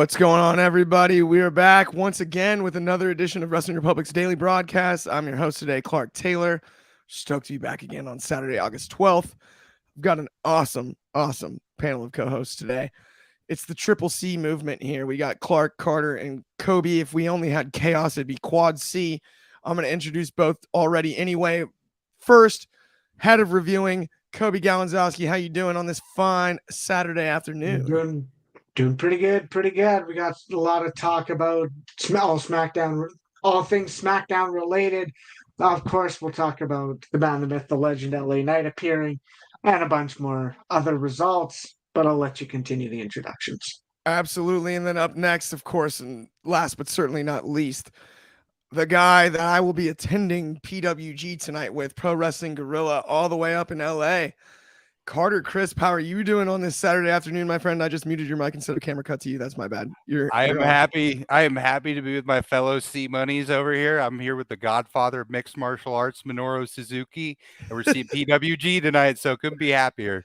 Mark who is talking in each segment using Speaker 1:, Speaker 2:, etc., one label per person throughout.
Speaker 1: What's going on, everybody? We are back once again with another edition of Wrestling Republic's daily broadcast. I'm your host today, Clark Taylor. Stoked to be back again on Saturday, August 12th. We've got an awesome panel of co-hosts today. It's the Triple C movement here. We got Clark, Carter, and Coby. If we only had chaos, it'd be Quad C. I'm going to introduce both already anyway. First, head of reviewing, Coby Galenzoski. How you doing on this fine Saturday afternoon?
Speaker 2: Doing pretty good. We got a lot of talk about SmackDown, all things SmackDown related. Of course, we'll talk about the man, the myth, the legend, LA Knight appearing, and a bunch more other results. But I'll let you continue the introductions.
Speaker 1: Absolutely. And then up next, of course, and last but certainly not least, the guy that I will be attending PWG tonight with, Pro Wrestling Guerrilla, all the way up in LA. Carter Crisp, how are you doing on this Saturday afternoon, my friend? I just muted your mic instead of camera cut to you. That's my bad.
Speaker 3: I am happy to be with my fellow C-Monies over here. I'm here with the godfather of mixed martial arts, Minoru Suzuki, and we're seeing PWG tonight, so couldn't be happier.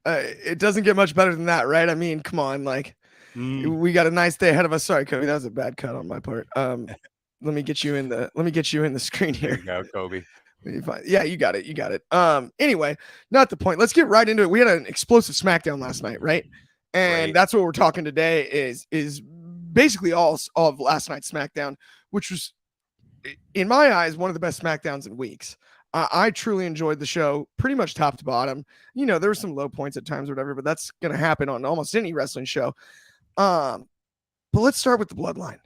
Speaker 1: It doesn't get much better than that, right? I mean, come on, we got a nice day ahead of us. Sorry, Coby, that was a bad cut on my part. Let me get you in the screen here.
Speaker 3: There you go, Coby.
Speaker 1: Yeah, you got it. Anyway, not the point. Let's get right into it. We had an explosive SmackDown last night, right? And that's what we're talking today is basically all of last night's SmackDown, which was, in my eyes, one of the best SmackDowns in weeks. I truly enjoyed the show, pretty much top to bottom. You know, there were some low points at times or whatever, but that's going to happen on almost any wrestling show. But let's start with the Bloodline.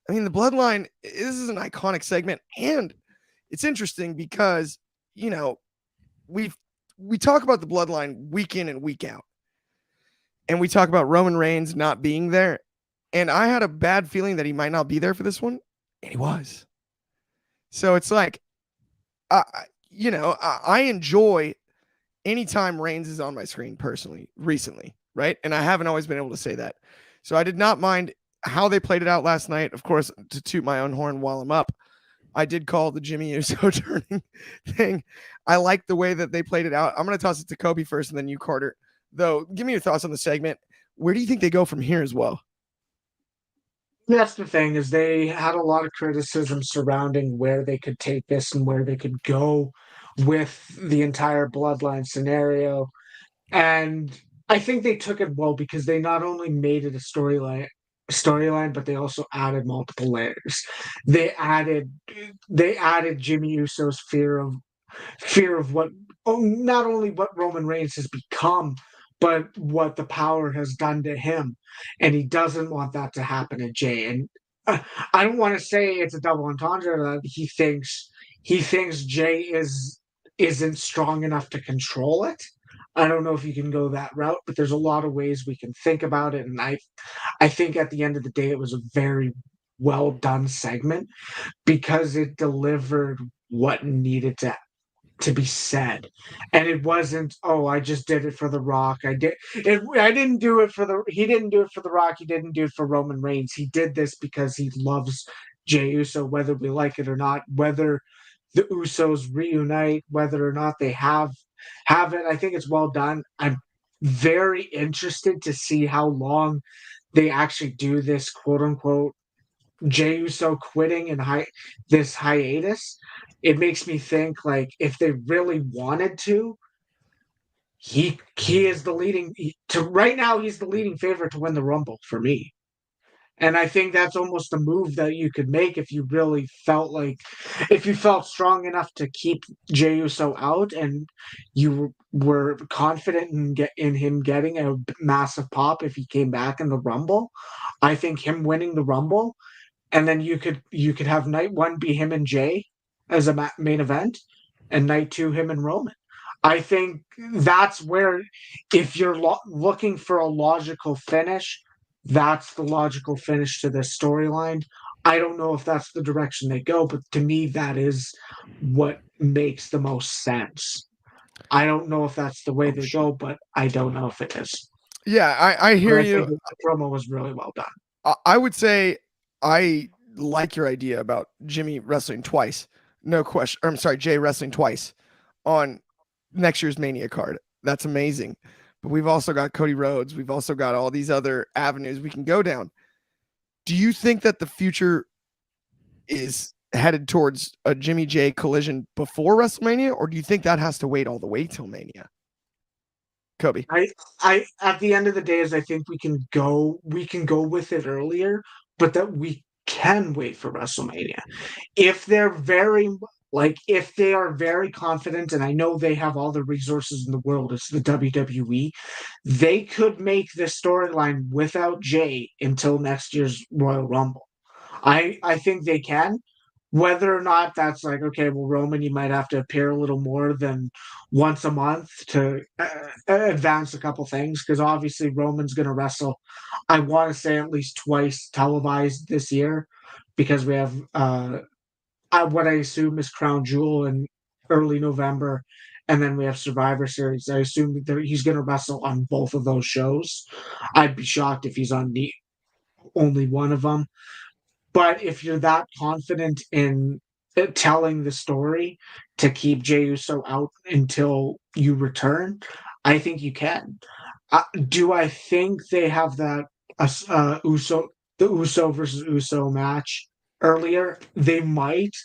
Speaker 1: I mean, the Bloodline, this is an iconic segment, and it's interesting because, you know, we talk about the Bloodline week in and week out. And we talk about Roman Reigns not being there. And I had a bad feeling that he might not be there for this one. And he was. So it's like, I enjoy anytime Reigns is on my screen personally, recently, right? And I haven't always been able to say that. So I did not mind how they played it out last night. Of course, to toot my own horn while I'm up, I did call the Jimmy Uso turning thing. I like the way that they played it out. I'm going to toss it to Coby first and then you, Carter. Though, give me your thoughts on the segment. Where do you think they go from here as well?
Speaker 2: That's the thing, is they had a lot of criticism surrounding where they could take this and where they could go with the entire Bloodline scenario. And I think they took it well because they not only made it a storyline, but they also added multiple layers. They added Jimmy Uso's fear of what, not only what Roman Reigns has become, but what the power has done to him, and he doesn't want that to happen to Jay. And I don't want to say it's a double entendre that he thinks Jay isn't strong enough to control it. I don't know if you can go that route, but there's a lot of ways we can think about it. And I think at the end of the day, it was a very well done segment because it delivered what needed to be said. And it wasn't, oh, I just did it for The Rock. He didn't do it for The Rock. He didn't do it for Roman Reigns. He did this because he loves Jey Uso, whether we like it or not, whether the Usos reunite, whether or not they have it. I think it's well done. I'm very interested to see how long they actually do this quote unquote Jey Uso quitting and this hiatus. It makes me think, like, if they really wanted to, he is the leading right now. He's the leading favorite to win the Rumble for me. And I think that's almost a move that you could make if you really if you felt strong enough to keep Jey Uso out and you were confident in him getting a massive pop if he came back in the Rumble. I think him winning the Rumble, and then you could have night one be him and Jay as a main event, and night two him and Roman. I think that's where, if you're looking for a logical finish, that's the logical finish to this storyline. I don't know if that's the direction they go, but to me, that is what makes the most sense. I don't know if that's the way they go, but I don't know if it is.
Speaker 1: Yeah, I hear you.
Speaker 2: The promo was really well done.
Speaker 1: I would say I like your idea about Jimmy wrestling twice. No question. I'm sorry, Jay wrestling twice on next year's Mania card. That's amazing. but we've also got Cody Rhodes. We've also got all these other avenues we can go down. Do you think that the future is headed towards a Jimmy J collision before WrestleMania, or do you think that has to wait all the way till Mania? Coby.
Speaker 2: I at the end of the day is I think we can go with it earlier, but that we can wait for WrestleMania. If they're if they are very confident, and I know they have all the resources in the world, it's the WWE, they could make this storyline without Jay until next year's Royal Rumble. I think they can. Whether or not that's like, okay, well, Roman, you might have to appear a little more than once a month to advance a couple things, because obviously Roman's going to wrestle, I want to say at least twice televised this year, because we have what I assume is Crown Jewel in early November, and then we have Survivor Series. I assume that he's going to wrestle on both of those shows. I'd be shocked if he's on the only one of them. But if you're that confident in telling the story to keep Jey Uso out until you return, I think you can. Do I think they have that the Uso versus Uso match earlier? They might,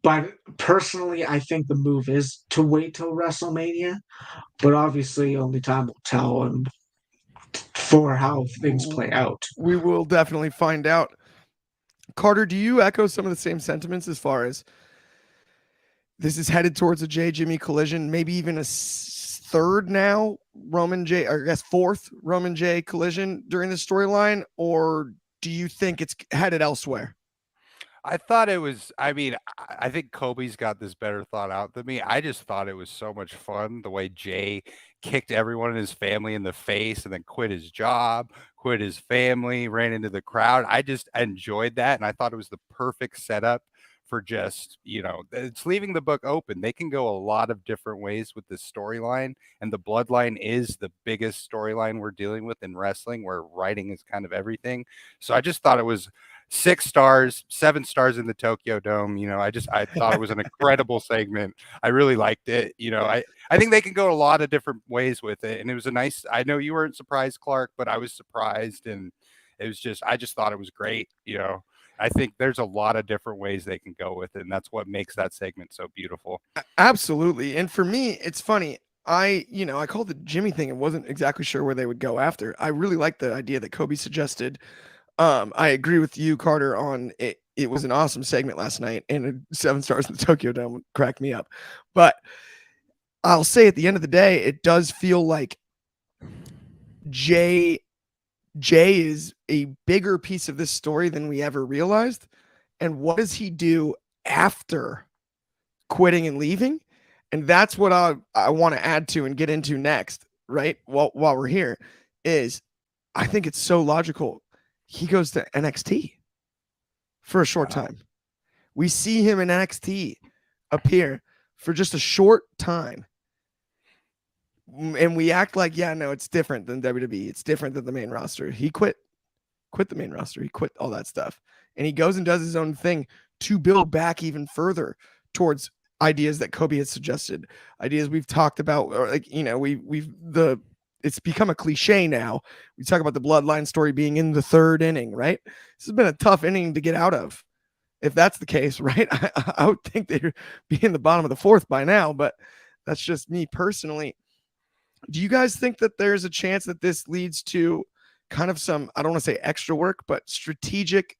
Speaker 2: but personally, I think the move is to wait till WrestleMania. But obviously, only time will tell, and for how things play out.
Speaker 1: We will definitely find out. Carter, do you echo some of the same sentiments as far as this is headed towards a Jay Jimmy collision, maybe even a third now Roman J, or I guess fourth Roman J collision during the storyline, or do you think it's headed elsewhere?
Speaker 3: I thought it was, I mean, I think Coby's got this better thought out than me. I just thought it was so much fun the way Jay kicked everyone in his family in the face and then quit his job, quit his family, ran into the crowd. I just enjoyed that. And I thought it was the perfect setup for just, it's leaving the book open. They can go a lot of different ways with this storyline. And the bloodline is the biggest storyline we're dealing with in wrestling, where writing is kind of everything. So I just thought it was 6 stars, 7 stars in the Tokyo Dome. I thought it was an incredible segment. I really liked it. I think they can go a lot of different ways with it. And it was I know you weren't surprised, Clark, but I was surprised. And it was I just thought it was great. I think there's a lot of different ways they can go with it. And that's what makes that segment so beautiful.
Speaker 1: Absolutely. And for me, it's funny. I called the Jimmy thing and wasn't exactly sure where they would go after. I really like the idea that Coby suggested. I agree with you, Carter, on it. It was an awesome segment last night, and 7 stars in the Tokyo Dome cracked me up. But I'll say at the end of the day, it does feel like Jay is a bigger piece of this story than we ever realized. And what does he do after quitting and leaving? And that's what I want to add to and get into next, right? While we're here, is I think it's so logical. He goes to NXT for a short time. We see him in NXT appear for just a short time. And we act like, yeah, no, it's different than WWE. It's different than the main roster. He quit the main roster. He quit all that stuff. And he goes and does his own thing to build back even further towards ideas that Coby has suggested, ideas we've talked about, or it's become a cliche now. We talk about the bloodline story being in the 3rd inning, right? This has been a tough inning to get out of. If that's the case, right? I would think they'd be in the bottom of the 4th by now, but that's just me personally. Do you guys think that there's a chance that this leads to kind of some, I don't want to say extra work, but strategic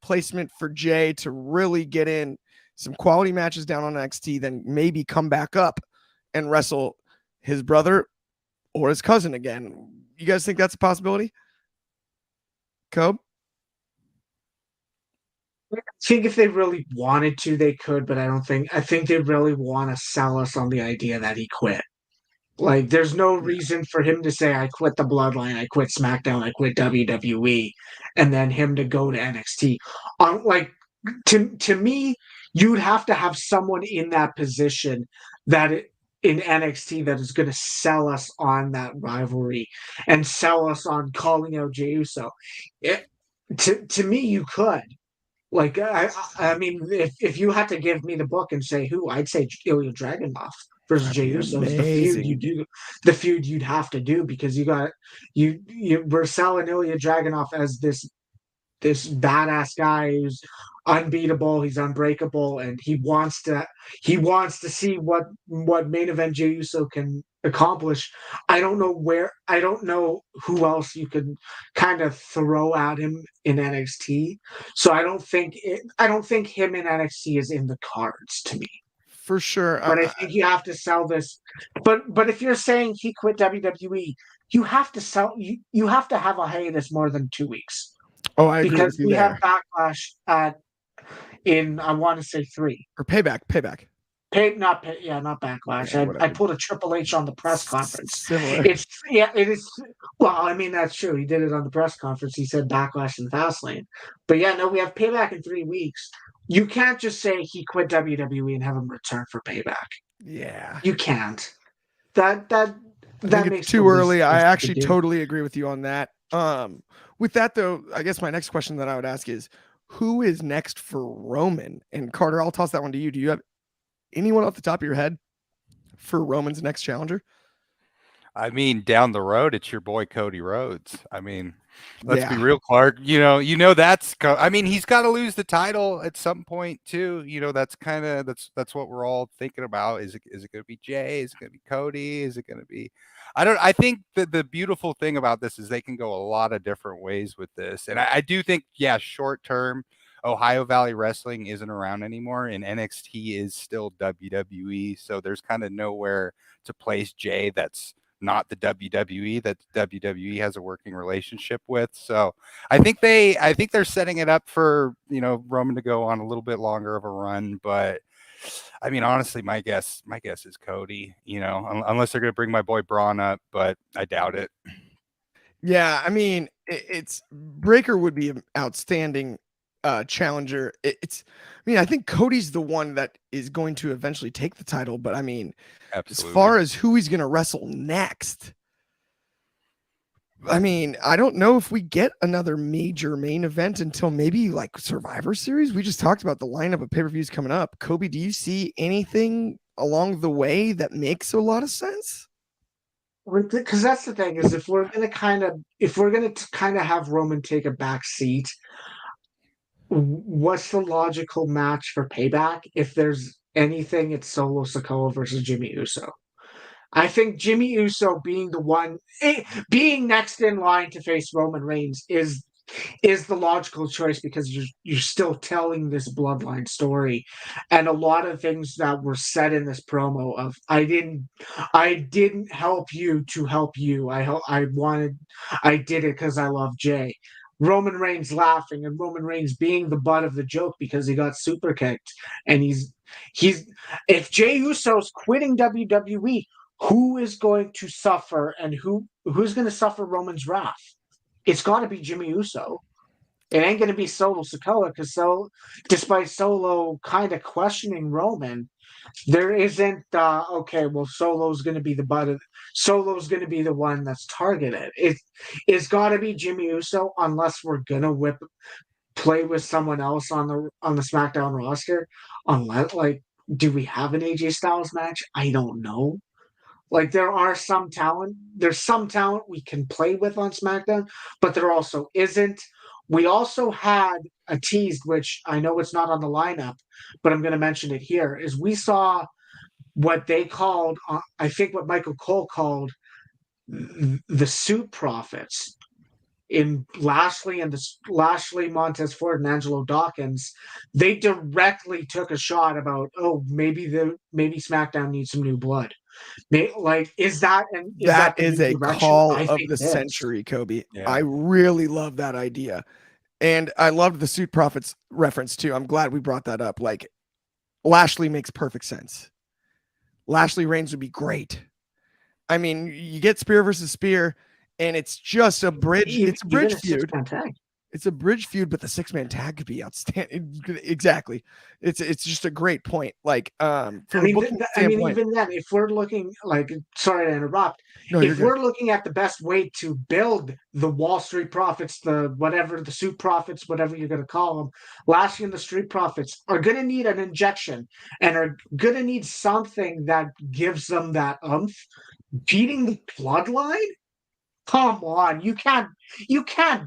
Speaker 1: placement for Jay to really get in some quality matches down on NXT, then maybe come back up and wrestle his brother or his cousin again? You guys think that's a possibility? Cobe?
Speaker 2: I think if they really wanted to, they could, but I think they really want to sell us on the idea that he quit. Like, there's no reason for him to say, I quit the bloodline, I quit SmackDown, I quit WWE, and then him to go to NXT. To me, you'd have to have someone in that position in NXT that is going to sell us on that rivalry and sell us on calling out Jey Uso. To me, you could. Like, I mean, if you had to give me the book and say who, I'd say Ilya Dragunov. versus Jey Uso is the feud you'd have to do, because we're selling Ilya Dragunov as this badass guy who's unbeatable, he's unbreakable, and he wants to see what main event Jey Uso can accomplish. I don't know who else you could kind of throw at him in NXT. So I don't think him in NXT is in the cards to me.
Speaker 1: For sure.
Speaker 2: But I think you have to sell this. But if you're saying he quit WWE, you have to sell. You have to have a hiatus more than 2 weeks.
Speaker 1: Oh, I agree
Speaker 2: because
Speaker 1: with you
Speaker 2: we
Speaker 1: there.
Speaker 2: have Backlash in I want to say 3
Speaker 1: or Payback.
Speaker 2: Not Backlash.
Speaker 1: Yeah,
Speaker 2: I pulled a Triple H on the press conference.
Speaker 1: Similar.
Speaker 2: It is. Well, I mean, that's true. He did it on the press conference. He said Backlash and Fastlane. But yeah, no, we have Payback in 3 weeks. You can't just say he quit WWE and have him return for Payback.
Speaker 1: Yeah,
Speaker 2: you can't. That
Speaker 1: makes
Speaker 2: it's
Speaker 1: too early. I actually totally agree with you on that. With that though, I guess my next question that I would ask is, who is next for Roman? And Carter, I'll toss that one to you. Do you have anyone off the top of your head for Roman's next challenger?
Speaker 3: I mean, down the road, it's your boy Cody Rhodes. I mean, let's be real, Clark. You know that's. I mean, he's got to lose the title at some point too. That's kind of that's what we're all thinking about. Is it going to be Jay? Is it going to be Cody? Is it going to be? I think that the beautiful thing about this is they can go a lot of different ways with this, and I do think, short term, Ohio Valley Wrestling isn't around anymore, and NXT is still WWE. So there's kind of nowhere to place Jay that's not the WWE, that WWE has a working relationship with. So I think they're setting it up for, Roman to go on a little bit longer of a run. But I mean, honestly, my guess is Cody, unless they're going to bring my boy Braun up, but I doubt it.
Speaker 1: Yeah. I mean, it's Breaker would be an outstanding challenger. I think Cody's the one that is going to eventually take the title, but I mean,
Speaker 3: absolutely.
Speaker 1: As far as who he's going to wrestle next, I mean, I don't know if we get another major main event until maybe like Survivor Series. We just talked about the lineup of pay-per-views coming up. Coby, do you see anything along the way that makes a lot of sense?
Speaker 2: Because that's the thing, is if we're going to kind of have Roman take a back seat, what's the logical match for Payback? If there's anything, it's Solo Sikoa versus Jimmy Uso. I think Jimmy Uso being next in line to face Roman Reigns is the logical choice, because you're still telling this bloodline story, and a lot of things that were said in this promo of I didn't help you to help you. I did it because I love Jay. Roman Reigns laughing, and Roman Reigns being the butt of the joke because he got super kicked, and he's if Jey Uso's quitting WWE, who is going to suffer, and who's going to suffer Roman's wrath? It's got to be Jimmy Uso. It ain't going to be Solo Sikoa, because despite Solo kind of questioning Roman, there isn't Solo's going to be Solo's going to be the one that's targeted. It's got to be Jimmy Uso, unless we're going to play with someone else on the SmackDown roster. Unless, do we have an AJ Styles match? I don't know. There's some talent we can play with on SmackDown, but there also isn't. We also had a teased, which I know it's not on the lineup, but I'm going to mention it here, is we saw what they called, I think what Michael Cole called the suit profits in Lashley Montez Ford, and Angelo Dawkins. They directly took a shot about, maybe SmackDown needs some new blood. Is that
Speaker 1: a call of the century, Coby? Yeah. I really love that idea, and I loved the Suit Profits reference too. I'm glad we brought that up. Lashley makes perfect sense. Lashley Reigns would be great. I mean, you get spear versus spear, and it's just a bridge. It's a bridge feud. It's a bridge feud, but the 6-man tag could be outstanding. Exactly. It's just a great point. Like, from a booking standpoint.
Speaker 2: Even then, if we're looking like, sorry to interrupt,
Speaker 1: No, you're
Speaker 2: if
Speaker 1: good.
Speaker 2: we're looking at the best way to build the Wall Street Profits, the Suit Profits, whatever you're going to call them, Lashley and the Street Profits are going to need an injection and are going to need something that gives them that oomph. Beating the Bloodline? Come on, you can't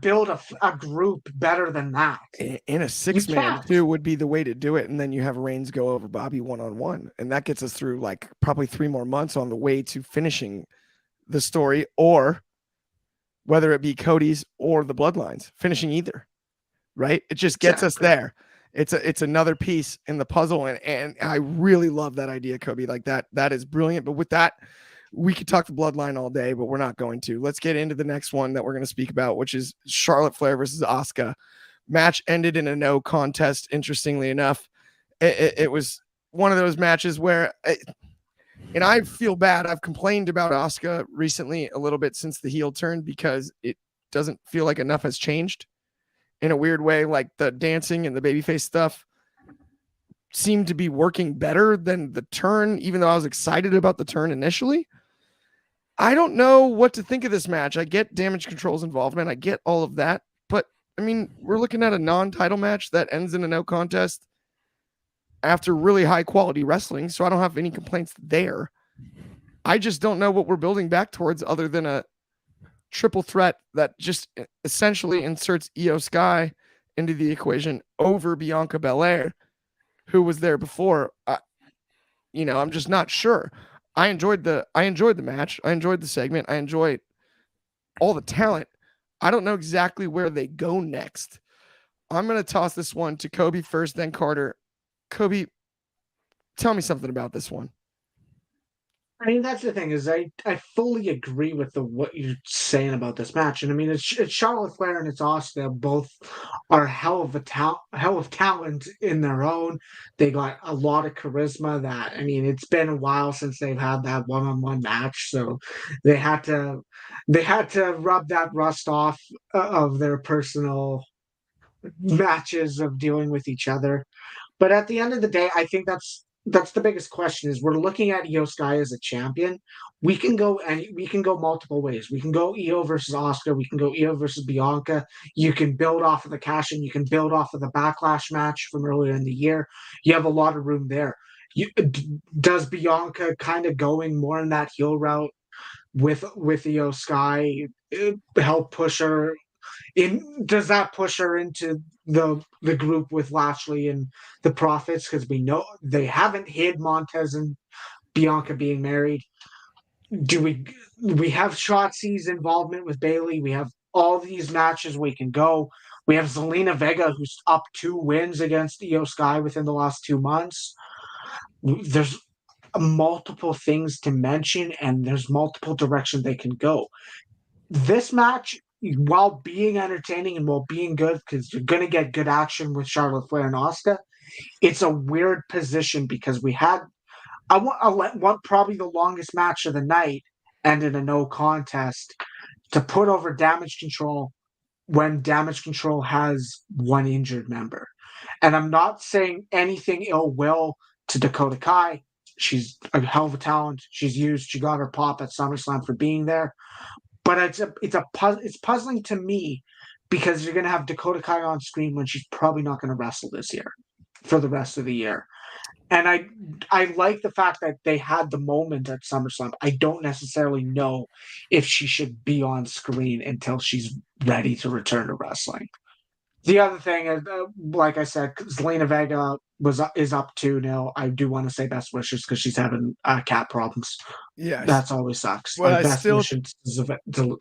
Speaker 2: build a group better than that.
Speaker 1: In a 6-man too would be the way to do it, and then you have Reigns go over Bobby 1-on-1, and that gets us through like probably 3 more months on the way to finishing the story, or whether it be Cody's or the Bloodlines, finishing either. Right? It just gets us there. It's another piece in the puzzle, and I really love that idea, Coby. Like that is brilliant. But with that, we could talk the Bloodline all day, but we're not going to. Let's get into the next one that we're going to speak about, which is Charlotte Flair versus Asuka. Match ended in a no contest. Interestingly enough, it was one of those matches where, and I feel bad. I've complained about Asuka recently a little bit since the heel turn because it doesn't feel like enough has changed in a weird way. Like the dancing and the babyface stuff seemed to be working better than the turn, even though I was excited about the turn initially. I don't know what to think of this match. I get Damage Control's involvement. I get all of that. But, I mean, we're looking at a non-title match that ends in a no contest after really high-quality wrestling, so I don't have any complaints there. I just don't know what we're building back towards other than a triple threat that just essentially inserts Io Sky into the equation over Bianca Belair, who was there before. I'm just not sure. I enjoyed the match. I enjoyed the segment. I enjoyed all the talent. I don't know exactly where they go next. I'm going to toss this one to Coby first, then Carter. Coby, tell me something about this one.
Speaker 2: I mean, that's the thing is I fully agree with what you're saying about this match, and I mean it's Charlotte Flair and it's Asuka both are hell of talent in their own. They got a lot of charisma. That I mean, it's been a while since they've had that one-on-one match, so they had to rub that rust off of their personal matches of dealing with each other. But at the end of the day, I think that's the biggest question is we're looking at Io Sky as a champion. We can go multiple ways. We can go Io versus Asuka. We can go Io versus Bianca. You can build off of the cash and you can build off of the Backlash match from earlier in the year. You have a lot of room there. Does Bianca kind of going more in that heel route with Io Sky help push her does that push her into the group with Lashley and the Profits? Because we know they haven't hid Montez and Bianca being married. Do we have Shotzi's involvement with Bayley? We have all these matches we can go. We have Zelina Vega, who's up 2 wins against Io Sky within the last 2 months. There's multiple things to mention, and there's multiple directions they can go. This match, while being entertaining and while being good, because you're going to get good action with Charlotte Flair and Asuka, it's a weird position because I want probably the longest match of the night and in a no contest to put over Damage Control when Damage Control has 1 injured member. And I'm not saying anything ill will to Dakota Kai. She's a hell of a talent. She got her pop at SummerSlam for being there. But it's puzzling to me because you're going to have Dakota Kai on screen when she's probably not going to wrestle this year for the rest of the year. And I like the fact that they had the moment at SummerSlam. I don't necessarily know if she should be on screen until she's ready to return to wrestling. The other thing is, like I said, Zelina Vega is up 2-0. I do want to say best wishes because she's having cat problems.
Speaker 1: Yeah,
Speaker 2: that's always sucks.
Speaker 1: Well,
Speaker 2: like best wishes to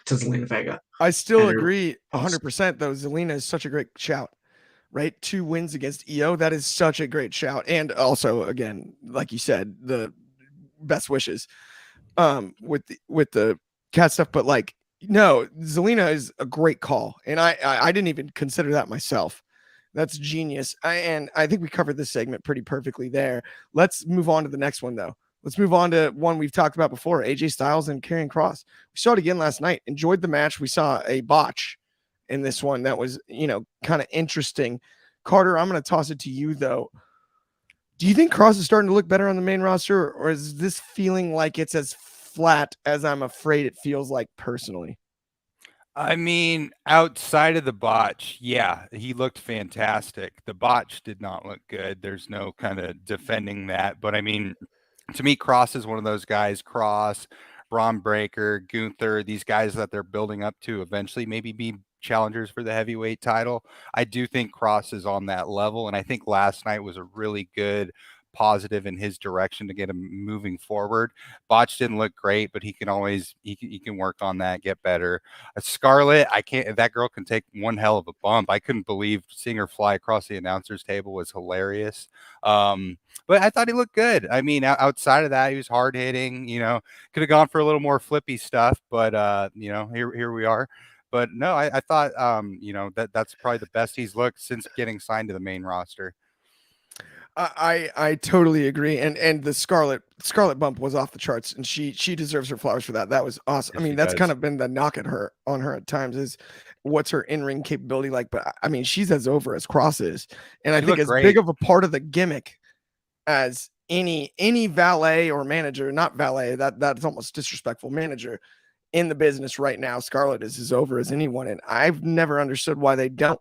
Speaker 2: Zelina Vega.
Speaker 1: I still agree 100%. Though Zelina is such a great shout, right? 2 wins against Io. That is such a great shout, and also again, like you said, the best wishes, with the cat stuff. But like, no, Zelina is a great call, and I didn't even consider that myself. That's genius. And I think we covered this segment pretty perfectly there. Let's move on to the next one, though. Let's move on to one we've talked about before, AJ Styles and Karrion Kross. We saw it again last night. Enjoyed the match. We saw a botch in this one that was, kind of interesting. Carter, I'm going to toss it to you though. Do you think Cross is starting to look better on the main roster, or is this feeling like it's as flat as I'm afraid it feels like personally?
Speaker 3: I mean, outside of the botch, yeah, he looked fantastic. The botch did not look good. There's no kind of defending that. But I mean, to me, Cross is one of those guys. Cross, Braun Breaker, Gunther, these guys that they're building up to eventually maybe be challengers for the heavyweight title. I do think Cross is on that level, and I think last night was a really good positive in his direction to get him moving forward. Botch didn't look great, but he can always he can work on that, get better. Scarlett, I can't. That girl can take one hell of a bump. I couldn't believe seeing her fly across the announcer's table was hilarious. But I thought he looked good. I mean, outside of that, he was hard hitting. Could have gone for a little more flippy stuff, but here we are. But no, I thought that's probably the best he's looked since getting signed to the main roster.
Speaker 1: I totally agree, and the Scarlett bump was off the charts, and she deserves her flowers for that. That was awesome.
Speaker 3: Yes,
Speaker 1: I mean, that's kind of been the knock at her at times is what's her in-ring capability like. But I mean, she's as over as Cross is, and I think as big of a part of the gimmick as any valet or manager, not valet, that's almost disrespectful, manager in the business right now. Scarlett is as over as anyone, and I've never understood why they don't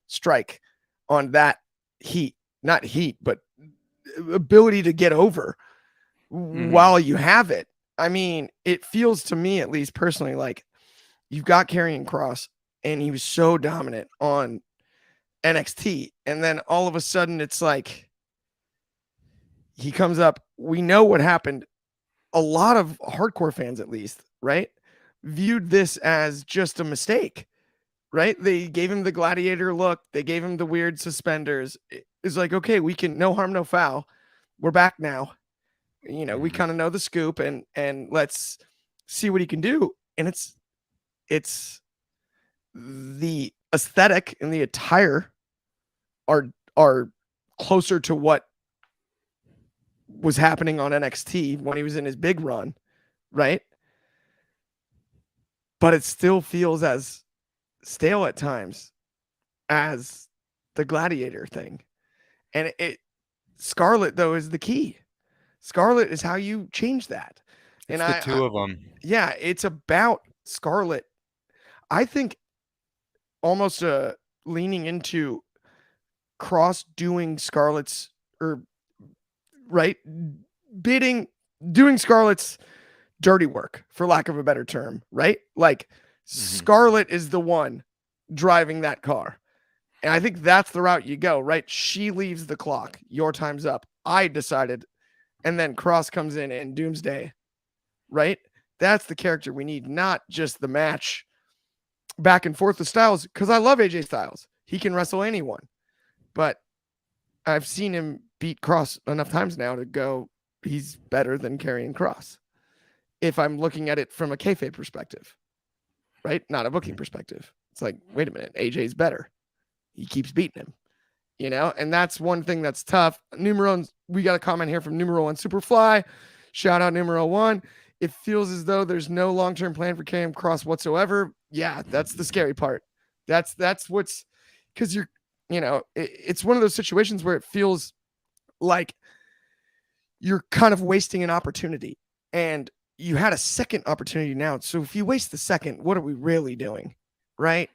Speaker 1: strike on that not heat, but ability to get over while you have it. I mean, it feels to me, at least personally, like you've got Karrion Kross, and he was so dominant on NXT, and then all of a sudden it's like he comes up. We know what happened. A lot of hardcore fans, at least, right, viewed this as just a mistake. Right? They gave him the gladiator look. They gave him the weird suspenders. It's like, okay, we can, no harm, no foul. We're back now. We kind of know the scoop, and let's see what he can do. And it's the aesthetic and the attire are closer to what was happening on NXT when he was in his big run, right? But it still feels as stale at times as the gladiator thing. And Scarlett though is the key. Scarlett is how you change that.
Speaker 3: It's the two of them.
Speaker 1: Yeah, it's about Scarlett. I think almost leaning into Cross doing Scarlett's doing Scarlett's dirty work, for lack of a better term, right? Like Scarlett is the one driving that car. And I think that's the route you go, right? She leaves the clock. Your time's up. I decided. And then Cross comes in and Doomsday, right? That's the character we need, not just the match back and forth with Styles, because I love AJ Styles. He can wrestle anyone. But I've seen him beat Cross enough times now to go, he's better than Karrion Kross. If I'm looking at it from a kayfabe perspective, right? Not a booking perspective. It's like, wait a minute, AJ's better. He keeps beating him, and that's one thing that's tough. We got a comment here from Numero One Superfly. Shout out Numero One. It feels as though there's no long-term plan for Karrion Kross whatsoever. Yeah, that's the scary part. That's what's, because it's one of those situations where it feels like you're kind of wasting an opportunity, and you had a second opportunity now. So if you waste the second, what are we really doing? Right?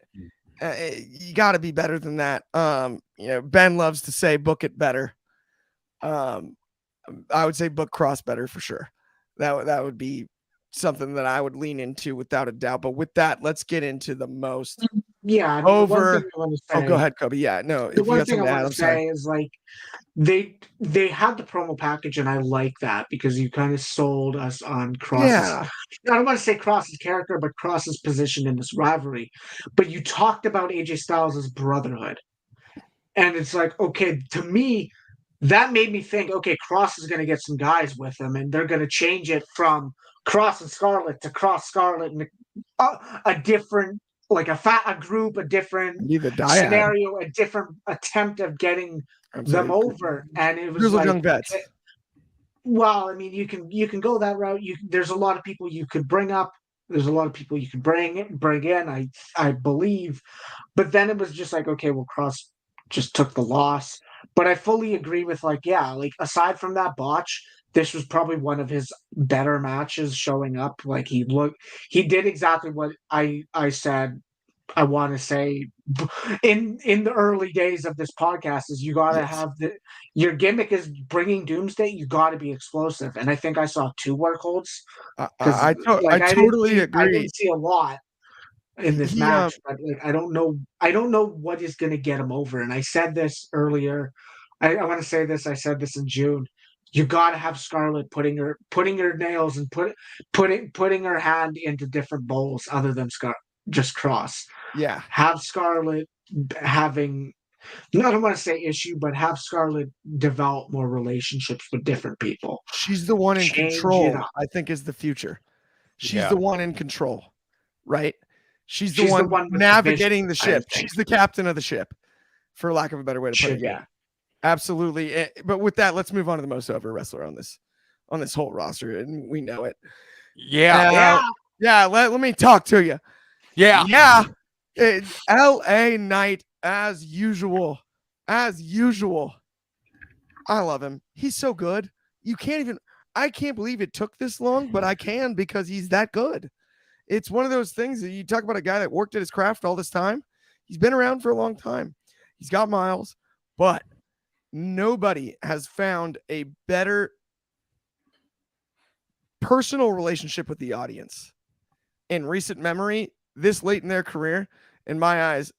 Speaker 1: You got to be better than that. Ben loves to say book it better. I would say book Cross better for sure. That would be something that I would lean into without a doubt. But with that, let's get into the most over. Go ahead, Coby. Yeah, no.
Speaker 2: The one thing I want to say is like they had the promo package, and I like that because you kind of sold us on Cross's.
Speaker 1: Yeah.
Speaker 2: I don't want to say Cross's character, but Cross's position in this rivalry. But you talked about AJ Styles' brotherhood, and it's like, okay, to me, that made me think, okay, Cross is going to get some guys with him, and they're going to change it from Cross and Scarlett to Cross Scarlett, and a different, like a group, a different scenario, a different attempt of getting them over. And it was like,
Speaker 1: young vets.
Speaker 2: Well, I mean, you can go that route. There's a lot of people you could bring up There's a lot of people you could bring in. I believe, but then it was just like, okay, well, Cross just took the loss. But I fully agree with like, yeah, like aside from that botch, this was probably one of his better matches showing up. Like he did exactly what I said I want to say in the early days of this podcast is you got to
Speaker 1: Yes.
Speaker 2: have your gimmick is bringing Doomsday. You got to be explosive, and I think I saw 2 work holds because
Speaker 1: I totally
Speaker 2: I
Speaker 1: agree.
Speaker 2: didn't see a lot in this
Speaker 1: He
Speaker 2: match, but like I don't know what is going to get him over. And I said this earlier. I want to say this. I said this in June. You got to have Scarlett putting her nails and putting her hand into different bowls other than just Cross.
Speaker 1: yeah.
Speaker 2: Have Scarlett having, I don't want to say issue, but have Scarlett develop more relationships with different people.
Speaker 1: She's the one in
Speaker 2: Change it
Speaker 1: control,
Speaker 2: up.
Speaker 1: I think, is the future. She's
Speaker 3: Yeah.
Speaker 1: the one in control, right? She's the
Speaker 2: She's the
Speaker 1: one
Speaker 2: one with
Speaker 1: navigating the
Speaker 2: the vision, I
Speaker 1: ship.
Speaker 2: think.
Speaker 1: She's the captain of the ship, for lack of a better way to put
Speaker 2: Should
Speaker 1: it.
Speaker 2: be.
Speaker 1: Yeah, absolutely. But with that, let's move on to the most over wrestler on this whole roster, and we know it.
Speaker 3: Yeah.
Speaker 1: Yeah. Let me talk to you.
Speaker 3: Yeah.
Speaker 1: Yeah. L.A. Knight as usual. As usual. I love him. He's so good. I can't believe it took this long, but I can because he's that good. It's one of those things that you talk about a guy that worked at his craft all this time. He's been around for a long time. He's got miles, but nobody has found a better personal relationship with the audience in recent memory, this late in their career. In my eyes,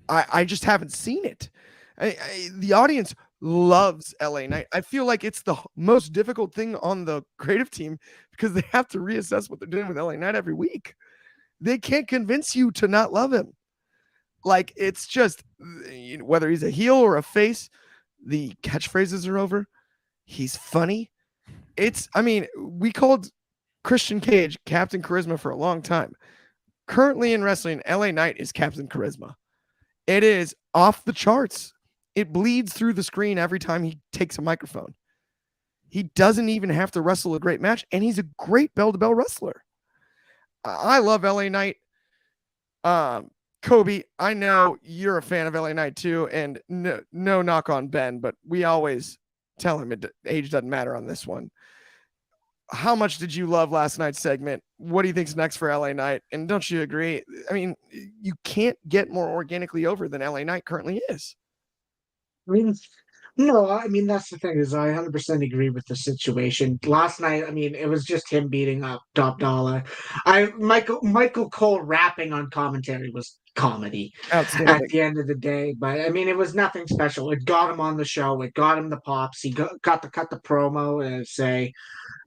Speaker 1: I just haven't seen it. The audience loves LA Knight. I feel like it's the most difficult thing on the creative team because they have to reassess what they're doing with LA Knight every week. They can't convince you to not love him. Like, it's just, whether he's a heel or a face, the catchphrases are over. He's funny. We called Christian Cage Captain Charisma for a long time. Currently in wrestling, LA Knight is Captain Charisma. It is off the charts. It bleeds through the screen every time he takes a microphone. He doesn't even have to wrestle a great match, and he's a great bell-to-bell wrestler. I love LA Knight. Coby, I know you're a fan of LA Knight too, and no knock on Ben, but we always tell him age doesn't matter on this one. How much did you love last night's segment? What do you think's next for LA Knight? And don't you agree? I mean, you can't get more organically over than LA Knight currently is.
Speaker 2: I mean, no, I mean that's the thing is I 100% agree with the situation. Last night, I mean, it was just him beating up Top Dollar. Michael Cole rapping on commentary was comedy
Speaker 1: Outstanding.
Speaker 2: at the end of the day, but I mean, it was nothing special. It got him on the show. It got him the pops. He got to cut the promo and say,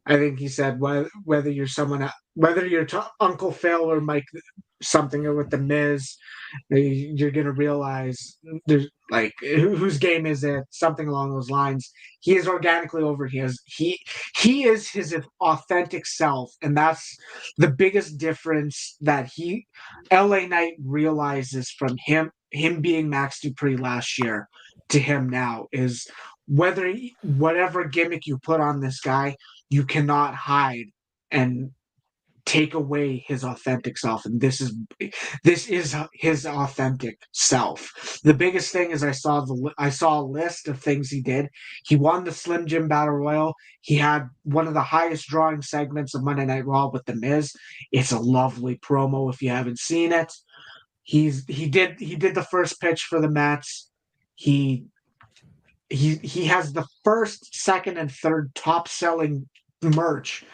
Speaker 2: I think he said whether you're Uncle Phil or Mike something with the Miz, you're gonna realize there's like whose game is it? Something along those lines. He is organically over. He is his authentic self, and that's the biggest difference that LA Knight realizes from him being Max Dupree last year to him now is whatever gimmick you put on this guy, you cannot hide and take away his authentic self, and this is his authentic self. The biggest thing is I saw a list of things he did. He won the Slim Jim Battle Royal. He had one of the highest drawing segments of Monday Night Raw with the Miz. It's a lovely promo if you haven't seen it. He did the first pitch for the Mets. He has the first, second, and third top selling merch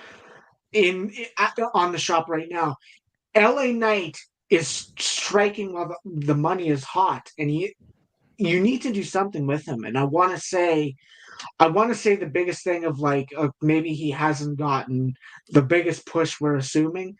Speaker 2: on the shop right now. LA Knight is striking while the money is hot, and you need to do something with him. And I want to say the biggest thing of maybe he hasn't gotten the biggest push we're assuming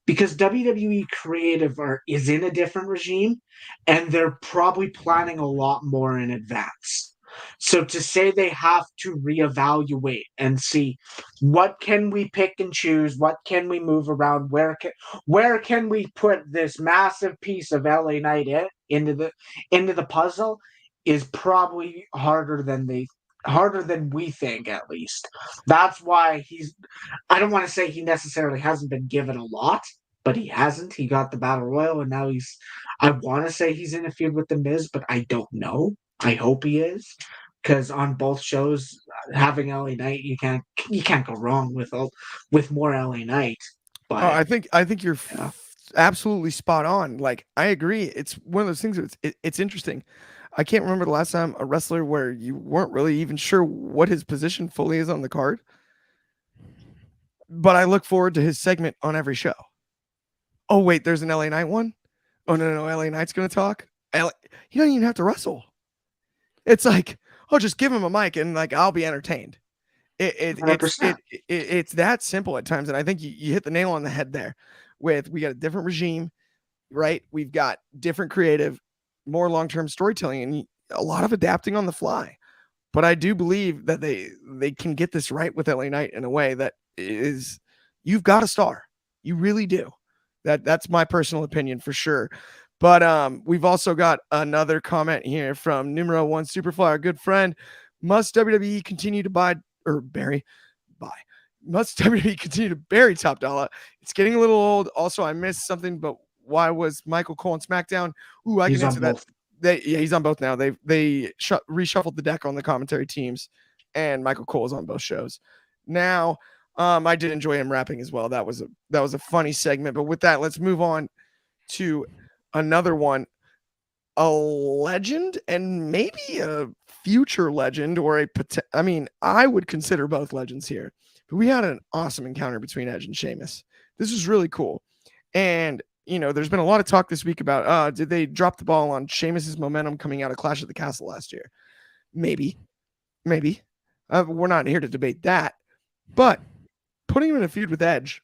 Speaker 2: because WWE creative is in a different regime, and they're probably planning a lot more in advance. So to say they have to reevaluate and see what can we pick and choose, what can we move around, where can we put this massive piece of LA Knight into the puzzle is probably harder than they harder than we think, at least. That's why I don't want to say he necessarily hasn't been given a lot, but he hasn't. He got the Battle Royal, and now I want to say he's in a feud with The Miz, but I don't know. I hope he is. Because on both shows, having LA Knight, you can't go wrong with more LA Knight. But
Speaker 1: I think you're absolutely spot on. Like, I agree. It's one of those things. It's interesting. I can't remember the last time a wrestler where you weren't really even sure what his position fully is on the card. But I look forward to his segment on every show. Oh wait, there's an LA Knight one. Oh no, LA Knight's gonna talk. He doesn't even have to wrestle. It's like, oh, just give him a mic and like I'll be entertained. It's that simple at times, and I think you hit the nail on the head there. We got a different regime, right? We've got different creative, more long-term storytelling, and a lot of adapting on the fly. But I do believe that they can get this right with LA Knight in a way that is, you've got a star, you really do. That's my personal opinion for sure. But we've also got another comment here from Numero One Superfly, our good friend. Must WWE continue to buy? Must WWE continue to bury Top Dollar? It's getting a little old. Also, I missed something, but why was Michael Cole on SmackDown? Ooh, I can answer that. He's on both now. They reshuffled the deck on the commentary teams, and Michael Cole is on both shows now. I did enjoy him rapping as well. That was a funny segment. But with that, let's move on to another one. A legend and maybe a future legend, or I would consider both legends here. But we had an awesome encounter between Edge and Sheamus. This was really cool. And there's been a lot of talk this week about did they drop the ball on Sheamus's momentum coming out of Clash at the Castle last year? Maybe. We're not here to debate that. But putting him in a feud with Edge,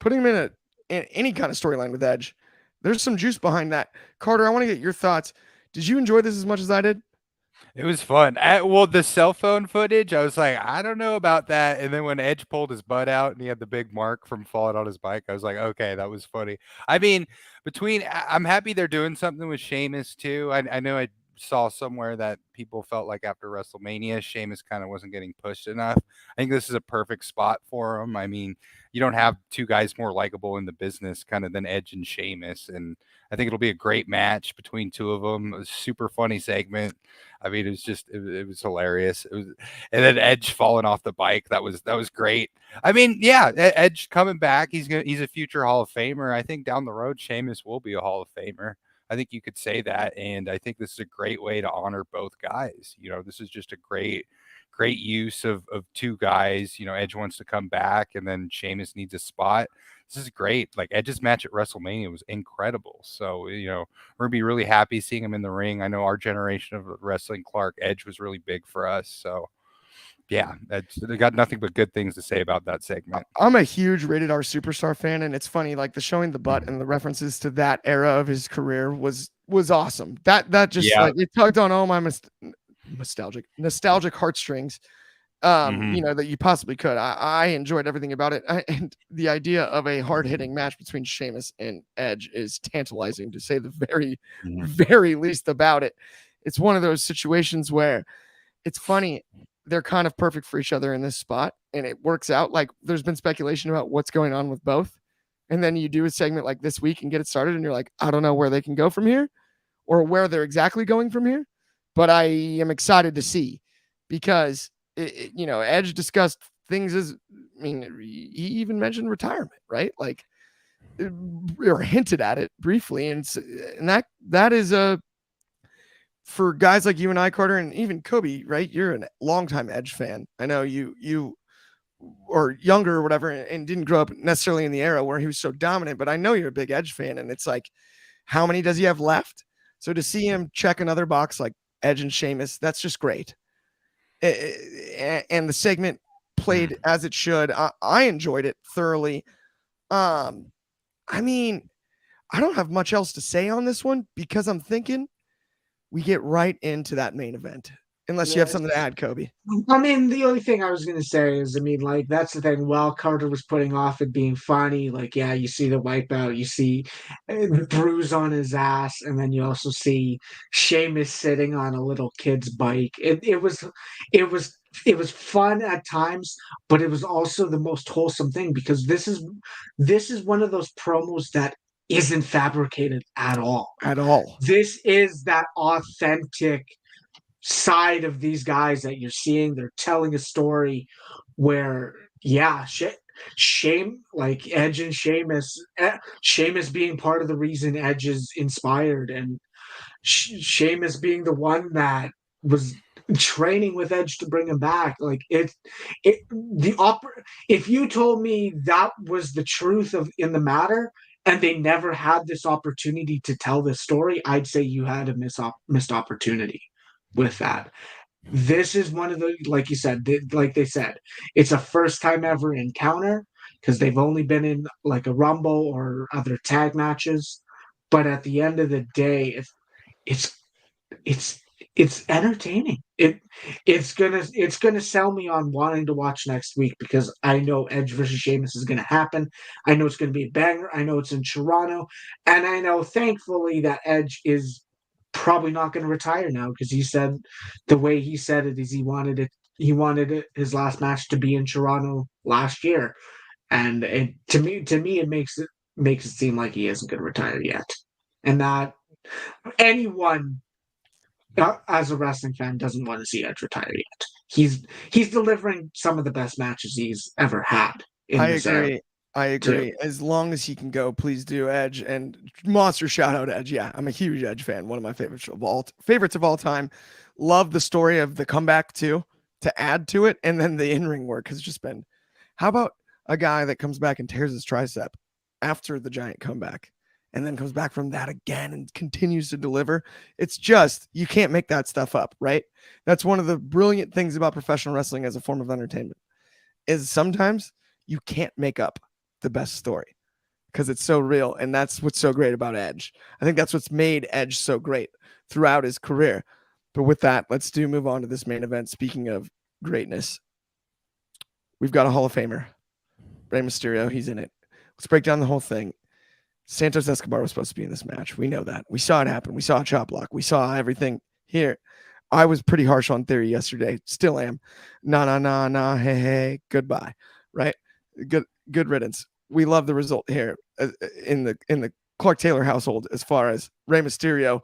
Speaker 1: putting him in any kind of storyline with Edge, there's some juice behind that. Carter, I want to get your thoughts. Did you enjoy this as much as I did?
Speaker 3: It was fun. Well, the cell phone footage, I was like, I don't know about that. And then when Edge pulled his butt out and he had the big mark from falling on his bike, I was like, okay, that was funny. I mean, I'm happy they're doing something with Sheamus too. I know I saw somewhere that people felt like after WrestleMania, Sheamus kind of wasn't getting pushed enough. I think this is a perfect spot for him. I mean, you don't have two guys more likable in the business kind of than Edge and Sheamus. And I think it'll be a great match between two of them. A super funny segment. I mean, it was hilarious. And then Edge falling off the bike. That was great. I mean, yeah, Edge coming back. He's a future Hall of Famer. I think down the road, Sheamus will be a Hall of Famer. I think you could say that. And I think this is a great way to honor both guys. This is just a great use of two guys. Edge wants to come back and then Sheamus needs a spot. This is great. Like Edge's match at WrestleMania was incredible. So, we're gonna be really happy seeing him in the ring. I know our generation of wrestling, Clark, Edge was really big for us. So yeah, they got nothing but good things to say about that segment.
Speaker 1: I'm a huge Rated R Superstar fan, and it's funny, like the showing the butt and the references to that era of his career was awesome. That just like it tugged on all my nostalgic heartstrings. That you possibly could. I enjoyed everything about it, and the idea of a hard-hitting match between Sheamus and Edge is tantalizing, to say the very, very least about it. It's one of those situations where it's funny. They're kind of perfect for each other in this spot, and it works out. Like there's been speculation about what's going on with both, and then you do a segment like this week and get it started, and you're like, I don't know where they can go from here, or where they're exactly going from here, but I am excited to see, because Edge discussed things he even mentioned retirement, right? Like, or hinted at it briefly, and that is for guys like you and I, Carter, and even Coby, right? You're a longtime Edge fan. I know you or younger or whatever, and didn't grow up necessarily in the era where he was so dominant, but I know you're a big Edge fan, and it's like, how many does he have left? So to see him check another box like Edge and Sheamus, that's just great. And the segment played as it should. I enjoyed it thoroughly. I mean, I don't have much else to say on this one, because I'm thinking we get right into that main event. Unless you have something to add, Coby.
Speaker 2: I mean, the only thing I was going to say is, I mean, like, that's the thing. While Carter was putting off it being funny, like, yeah, you see the wipeout, you see the bruise on his ass, and then you also see Sheamus sitting on a little kid's bike. It was, it was fun at times, but it was also the most wholesome thing because this is one of those promos that isn't fabricated at all.
Speaker 1: At all.
Speaker 2: This is that authentic side of these guys that you're seeing. They're telling a story where, yeah, shame like Edge and Sheamus being part of the reason Edge is inspired, and Sheamus being the one that was training with Edge to bring him back. Like if you told me that was the truth of in the matter, and they never had this opportunity to tell this story, I'd say you had a missed opportunity with that. This is one of the, like you said, like they said, it's a first time ever encounter because they've only been in like a Rumble or other tag matches. But at the end of the day, it's it's it's entertaining. It's gonna sell me on wanting to watch next week because I know Edge versus Sheamus is gonna happen. I know it's gonna be a banger. I know it's in Toronto, and I know thankfully that Edge is probably not going to retire now because he said the way he said it is he wanted his last match to be in Toronto last year, and to me it makes it seem like he isn't going to retire yet, and that anyone as a wrestling fan doesn't want to see Edge retire yet. He's delivering some of the best matches he's ever had.
Speaker 1: I agree. Too. As long as he can go, please do, Edge. And monster shout out Edge. Yeah, I'm a huge Edge fan. One of my favorites of all time. Love the story of the comeback too, to add to it, and then the in-ring work has just been. How about a guy that comes back and tears his tricep after the giant comeback, and then comes back from that again and continues to deliver? It's just, you can't make that stuff up, right? That's one of the brilliant things about professional wrestling as a form of entertainment, is sometimes you can't make up the best story because it's so real. And that's what's so great about Edge. I think that's what's made Edge so great throughout his career. But with that, let's move on to this main event. Speaking of greatness, we've got a Hall of Famer, Rey Mysterio. He's in it. Let's break down the whole thing. Santos Escobar was supposed to be in this match. We know that. We saw it happen. We saw a chop block. We saw everything here. I was pretty harsh on Theory yesterday. Still am. Nah, hey, goodbye. Right? Good riddance. We love the result here in the Clark Taylor household as far as Rey Mysterio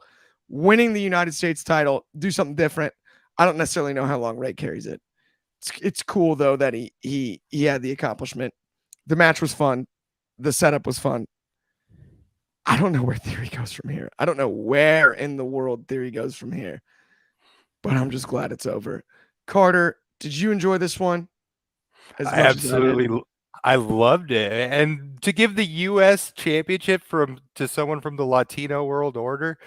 Speaker 1: winning the United States title. Do something different. I don't necessarily know how long Rey carries it. It's cool though that he had the accomplishment. The match was fun. The setup was fun. I don't know where Theory goes from here. I don't know where in the world Theory goes from here. But I'm just glad it's over. Carter, did you enjoy this one?
Speaker 3: I loved it. And to give the U.S. championship to someone from the Latino World Order,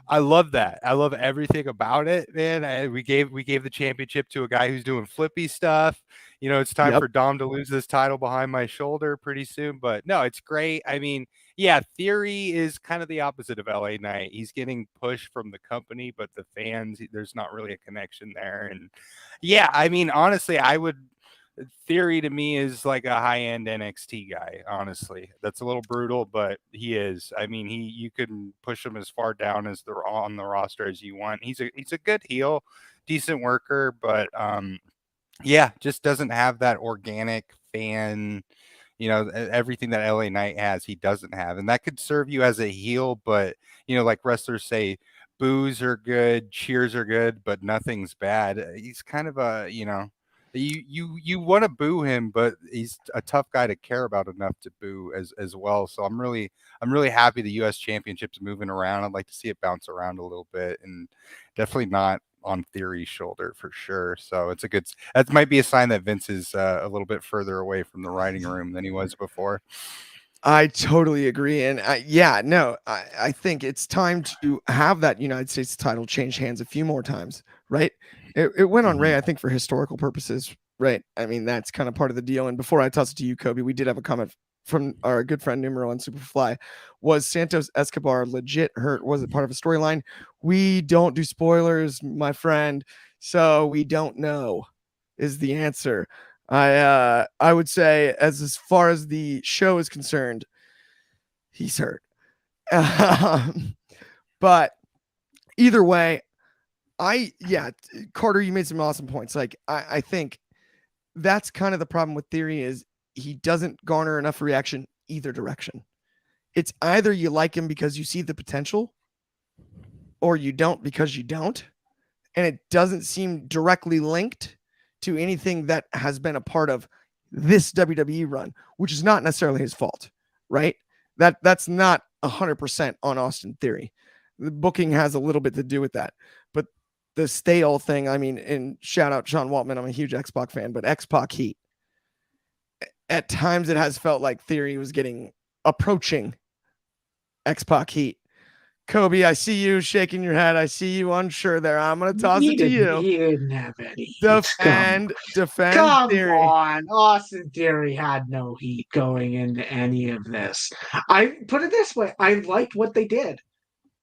Speaker 3: I love that. I love everything about it, man. We gave the championship to a guy who's doing flippy stuff. You know, it's time for Dom to lose this title behind my shoulder pretty soon. But no, it's great. I mean, yeah, Theory is kind of the opposite of LA Knight. He's getting pushed from the company, but the fans, there's not really a connection there. And yeah, I mean, honestly, Theory to me is like a high-end NXT guy, honestly. That's a little brutal, but he is. I mean, you can push him as far down as they're on the roster as you want. He's a good heel, decent worker, but yeah, just doesn't have that organic fan, everything that LA Knight has, he doesn't have. And that could serve you as a heel, but like wrestlers say, boos are good, cheers are good, but nothing's bad. He's kind of a, you want to boo him, but he's a tough guy to care about enough to boo as well. So I'm really happy the U.S. Championship's moving around. I'd like to see it bounce around a little bit, and definitely not on Theory's shoulder for sure. So that might be a sign that Vince is a little bit further away from the writing room than he was before.
Speaker 1: I totally agree. And I think it's time to have that United States title change hands a few more times, right? It went on Rey, I think, for historical purposes, right? I mean, that's kind of part of the deal. And before I toss it to you, Coby, we did have a comment from our good friend Numero on Superfly. Was Santos Escobar legit hurt? Was it part of a storyline? We don't do spoilers, my friend. So we don't know is the answer. I would say as far as the show is concerned, he's hurt. But either way, Carter, you made some awesome points. Like I think that's kind of the problem with Theory is he doesn't garner enough reaction either direction. It's either you like him because you see the potential, or you don't because you don't. And it doesn't seem directly linked to anything that has been a part of this WWE run, which is not necessarily his fault, right? That's not 100% on Austin Theory. The booking has a little bit to do with that. But the stale thing, I mean, and shout out Sean Waltman, I'm a huge X-Pac fan, but X-Pac heat. At times it has felt like Theory was approaching X-Pac heat. Coby, I see you shaking your head. I see you unsure there. I'm going to toss it to you.
Speaker 2: He didn't have any.
Speaker 1: Defend
Speaker 2: Come
Speaker 1: Theory.
Speaker 2: on. Austin Theory had no heat going into any of this. I put it this way. I liked what they did.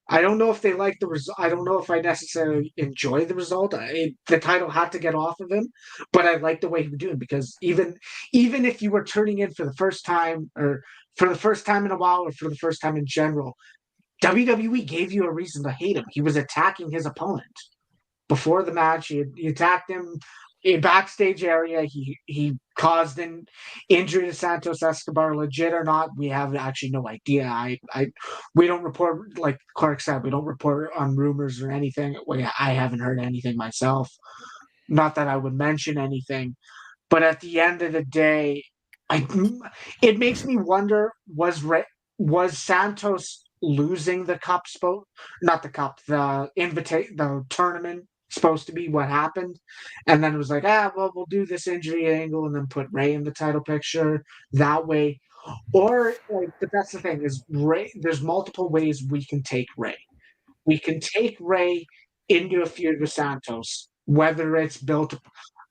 Speaker 2: I don't know if they liked the result. I don't know if I necessarily enjoy the result. The title had to get off of him, but I liked the way he was doing because even if you were turning in for the first time or for the first time in a while or for the first time in general, WWE gave you a reason to hate him. He was attacking his opponent before the match. He attacked him in backstage area. He caused an injury to Santos Escobar, legit or not. We have actually no idea. We don't report, like Clark said, we don't report on rumors or anything. I haven't heard anything myself. Not that I would mention anything, but at the end of the day, it makes me wonder: was Santos losing the cup not the cup, the tournament supposed to be what happened, and then it was like, well, we'll do this injury angle and then put Rey in the title picture that way, or like, but that's the thing is Rey. There's multiple ways we can take Rey. We can take Rey into a feud with Santos, whether it's built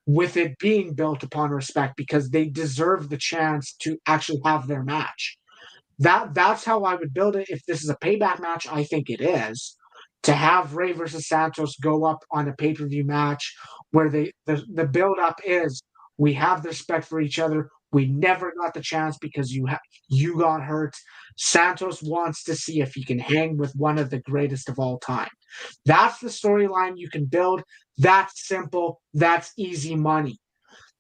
Speaker 2: with it being built upon respect because they deserve the chance to actually have their match. That's how I would build it. If this is a payback match, I think it is. To have Rey versus Santos go up on a pay-per-view match where the build-up is we have the respect for each other. We never got the chance because you got hurt. Santos wants to see if he can hang with one of the greatest of all time. That's the storyline you can build. That's simple. That's easy money.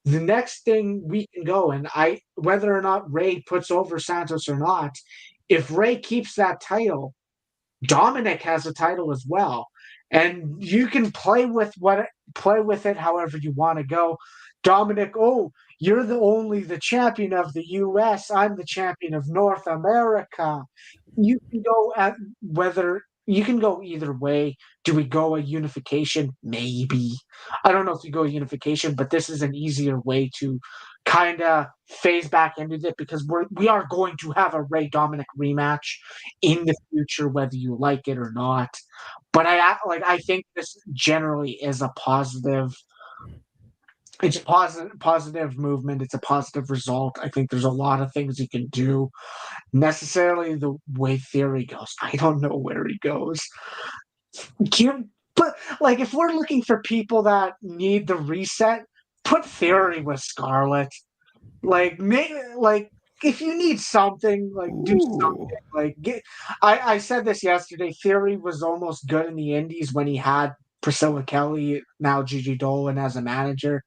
Speaker 2: The next thing we can go, and whether or not Rey puts over Santos or not, if Rey keeps that title, Dominic has a title as well, and you can play with it however you want to go. Dominic, you're the champion of the U.S. I'm the champion of North America. You can go you can go either way. Do we go a unification? Maybe. I don't know if you go a unification, but this is an easier way to kind of phase back into it because we are going to have a Rey Dominic rematch in the future, whether you like it or not. But I think this generally is a positive. It's a positive movement. It's a positive result. I think there's a lot of things he can do. Necessarily the way Theory goes, I don't know where he goes. But like, if we're looking for people that need the reset, put Theory with Scarlett. Like, if you need something, like do something. Like, I said this yesterday. Theory was almost good in the Indies when he had Priscilla Kelly, now Gigi Dolan as a manager.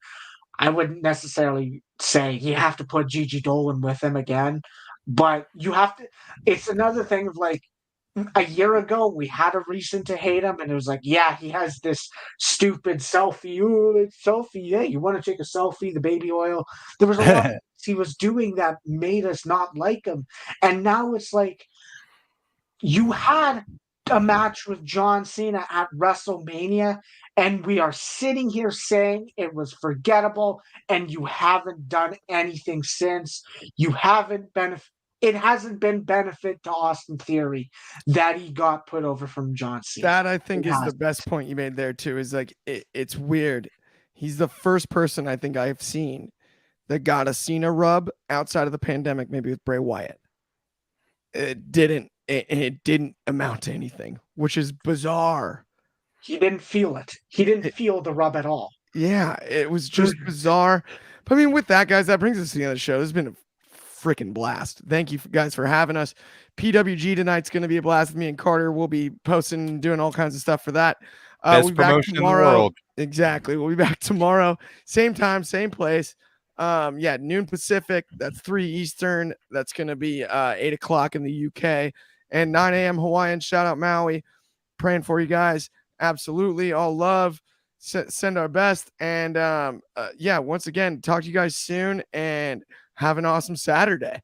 Speaker 2: I wouldn't necessarily say you have to put Gigi Dolan with him again, but you have to. It's another thing of like a year ago we had a reason to hate him, and it was like, yeah, he has this stupid selfie. Ooh, selfie. Yeah, you want to take a selfie? The baby oil. There was a lot of he was doing that made us not like him, and now it's like you had a match with John Cena at WrestleMania, and we are sitting here saying it was forgettable, and you haven't done anything since. You haven't it hasn't been benefit to Austin Theory that he got put over from John Cena.
Speaker 1: That I think is the best point you made there too. Is like it's weird. He's the first person I think I've seen that got a Cena rub outside of the pandemic, maybe with Bray Wyatt. It didn't amount to anything, which is bizarre.
Speaker 2: He didn't feel it. He didn't feel the rub at all.
Speaker 1: Yeah, it was just bizarre. But I mean, with that, guys, that brings us to the end of the show. This has been a freaking blast. Thank you guys for having us. PWG tonight's going to be a blast with me and Carter. We'll be posting and doing all kinds of stuff for that.
Speaker 3: Best promotion in the world.
Speaker 1: Exactly. We'll be back tomorrow. Same time, same place. Noon Pacific. That's 3 Eastern. That's going to be 8 o'clock in the UK and 9 a.m. Hawaiian. Shout out Maui. Praying for you guys. Absolutely. All love. Send our best. And once again, talk to you guys soon and have an awesome Saturday.